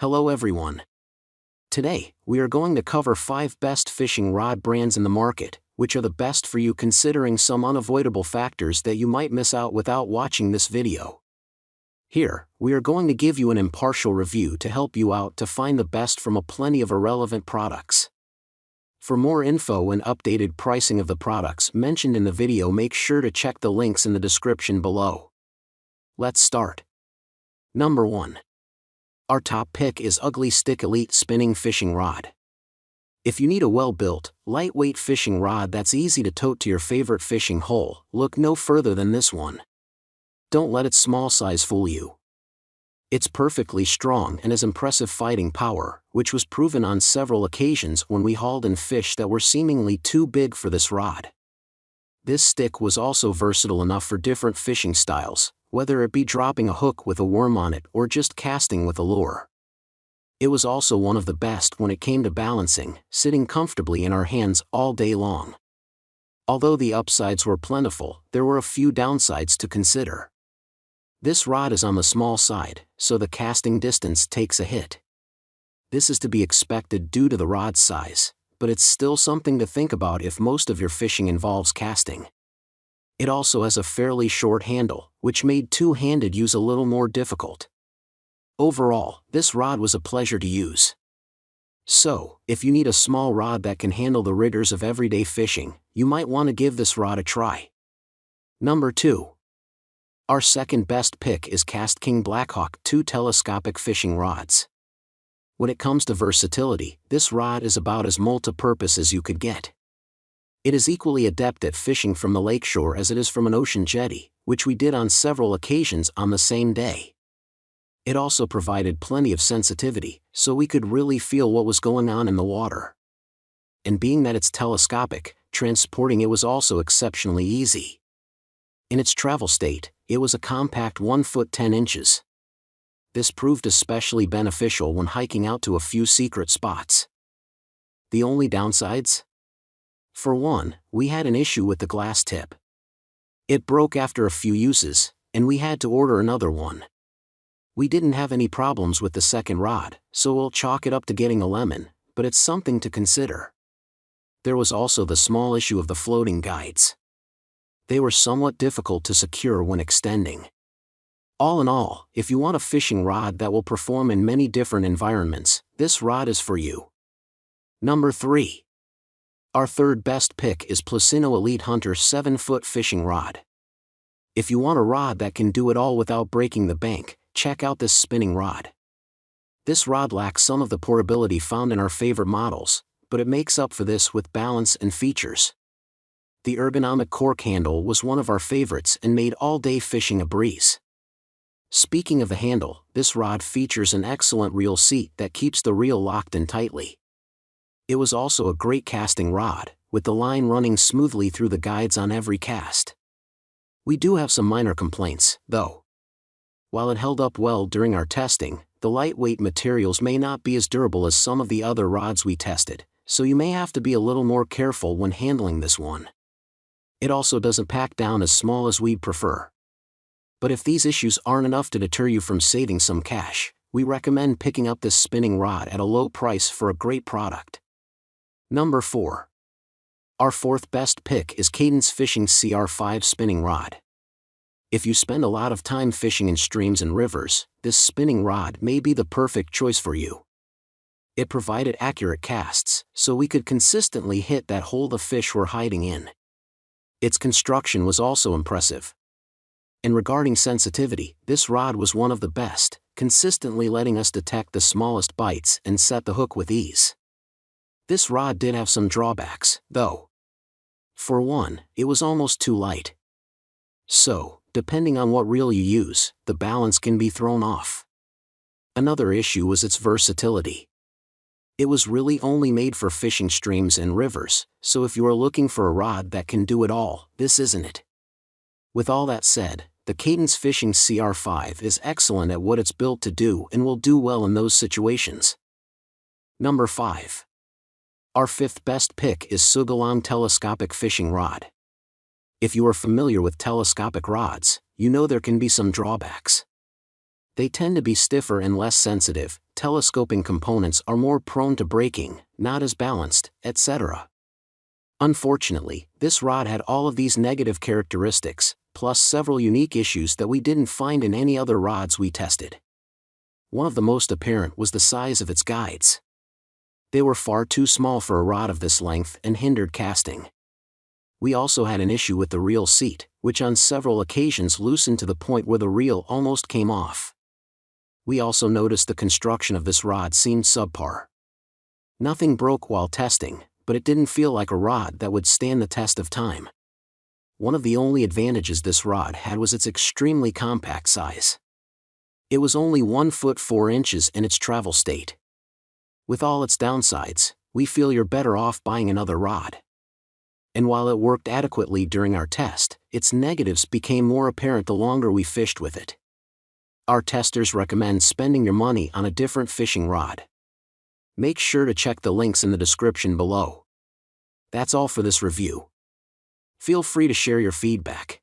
Hello everyone. Today, we are going to cover 5 best fishing rod brands in the market, which are the best for you considering some unavoidable factors that you might miss out without watching this video. Here, we are going to give you an impartial review to help you out to find the best from a plenty of irrelevant products. For more info and updated pricing of the products mentioned in the video, make sure to check the links in the description below. Let's start. Number 1. Our top pick is Stik Elite Spinning Fishing Rod. If you need a well-built, lightweight fishing rod that's easy to tote to your favorite fishing hole, look no further than this one. Don't let its small size fool you. It's perfectly strong and has impressive fighting power, which was proven on several occasions when we hauled in fish that were seemingly too big for this rod. This stick was also versatile enough for different fishing styles, whether it be dropping a hook with a worm on it or just casting with a lure. It was also one of the best when it came to balancing, sitting comfortably in our hands all day long. Although the upsides were plentiful, there were a few downsides to consider. This rod is on the small side, so the casting distance takes a hit. This is to be expected due to the rod's size, but it's still something to think about if most of your fishing involves casting. It also has a fairly short handle, which made two-handed use a little more difficult. Overall, this rod was a pleasure to use. So, if you need a small rod that can handle the rigors of everyday fishing, you might want to give this rod a try. Number 2. Our second best pick is KastKing Blackhawk 2 Telescopic Fishing Rods. When it comes to versatility, this rod is about as multi-purpose as you could get. It is equally adept at fishing from the lakeshore as it is from an ocean jetty, which we did on several occasions on the same day. It also provided plenty of sensitivity, so we could really feel what was going on in the water. And being that it's telescopic, transporting it was also exceptionally easy. In its travel state, it was a compact 1 foot 10 inches. This proved especially beneficial when hiking out to a few secret spots. The only downsides? For one, we had an issue with the glass tip. It broke after a few uses, and we had to order another one. We didn't have any problems with the second rod, so we'll chalk it up to getting a lemon, but it's something to consider. There was also the small issue of the floating guides. They were somewhat difficult to secure when extending. All in all, if you want a fishing rod that will perform in many different environments, this rod is for you. Number 3. Our third best pick is Placino Elite Hunter 7-foot fishing rod. If you want a rod that can do it all without breaking the bank, check out this spinning rod. This rod lacks some of the portability found in our favorite models, but it makes up for this with balance and features. The ergonomic cork handle was one of our favorites and made all-day fishing a breeze. Speaking of the handle, this rod features an excellent reel seat that keeps the reel locked in tightly. It was also a great casting rod, with the line running smoothly through the guides on every cast. We do have some minor complaints, though. While it held up well during our testing, the lightweight materials may not be as durable as some of the other rods we tested, so you may have to be a little more careful when handling this one. It also doesn't pack down as small as we'd prefer. But if these issues aren't enough to deter you from saving some cash, we recommend picking up this spinning rod at a low price for a great product. Number 4. Our fourth best pick is Cadence Fishing CR5 Spinning Rod. If you spend a lot of time fishing in streams and rivers, this spinning rod may be the perfect choice for you. It provided accurate casts, so we could consistently hit that hole the fish were hiding in. Its construction was also impressive. And regarding sensitivity, this rod was one of the best, consistently letting us detect the smallest bites and set the hook with ease. This rod did have some drawbacks, though. For one, it was almost too light. So, depending on what reel you use, the balance can be thrown off. Another issue was its versatility. It was really only made for fishing streams and rivers, so if you are looking for a rod that can do it all, this isn't it. With all that said, the Cadence Fishing CR5 is excellent at what it's built to do and will do well in those situations. Number 5. Our fifth best pick is Sugilon Telescopic Fishing Rod. If you are familiar with telescopic rods, you know there can be some drawbacks. They tend to be stiffer and less sensitive, telescoping components are more prone to breaking, not as balanced, etc. Unfortunately, this rod had all of these negative characteristics, plus several unique issues that we didn't find in any other rods we tested. One of the most apparent was the size of its guides. They were far too small for a rod of this length and hindered casting. We also had an issue with the reel seat, which on several occasions loosened to the point where the reel almost came off. We also noticed the construction of this rod seemed subpar. Nothing broke while testing, but it didn't feel like a rod that would stand the test of time. One of the only advantages this rod had was its extremely compact size. It was only 1 foot 4 inches in its travel state. With all its downsides, we feel you're better off buying another rod. And while it worked adequately during our test, its negatives became more apparent the longer we fished with it. Our testers recommend spending your money on a different fishing rod. Make sure to check the links in the description below. That's all for this review. Feel free to share your feedback.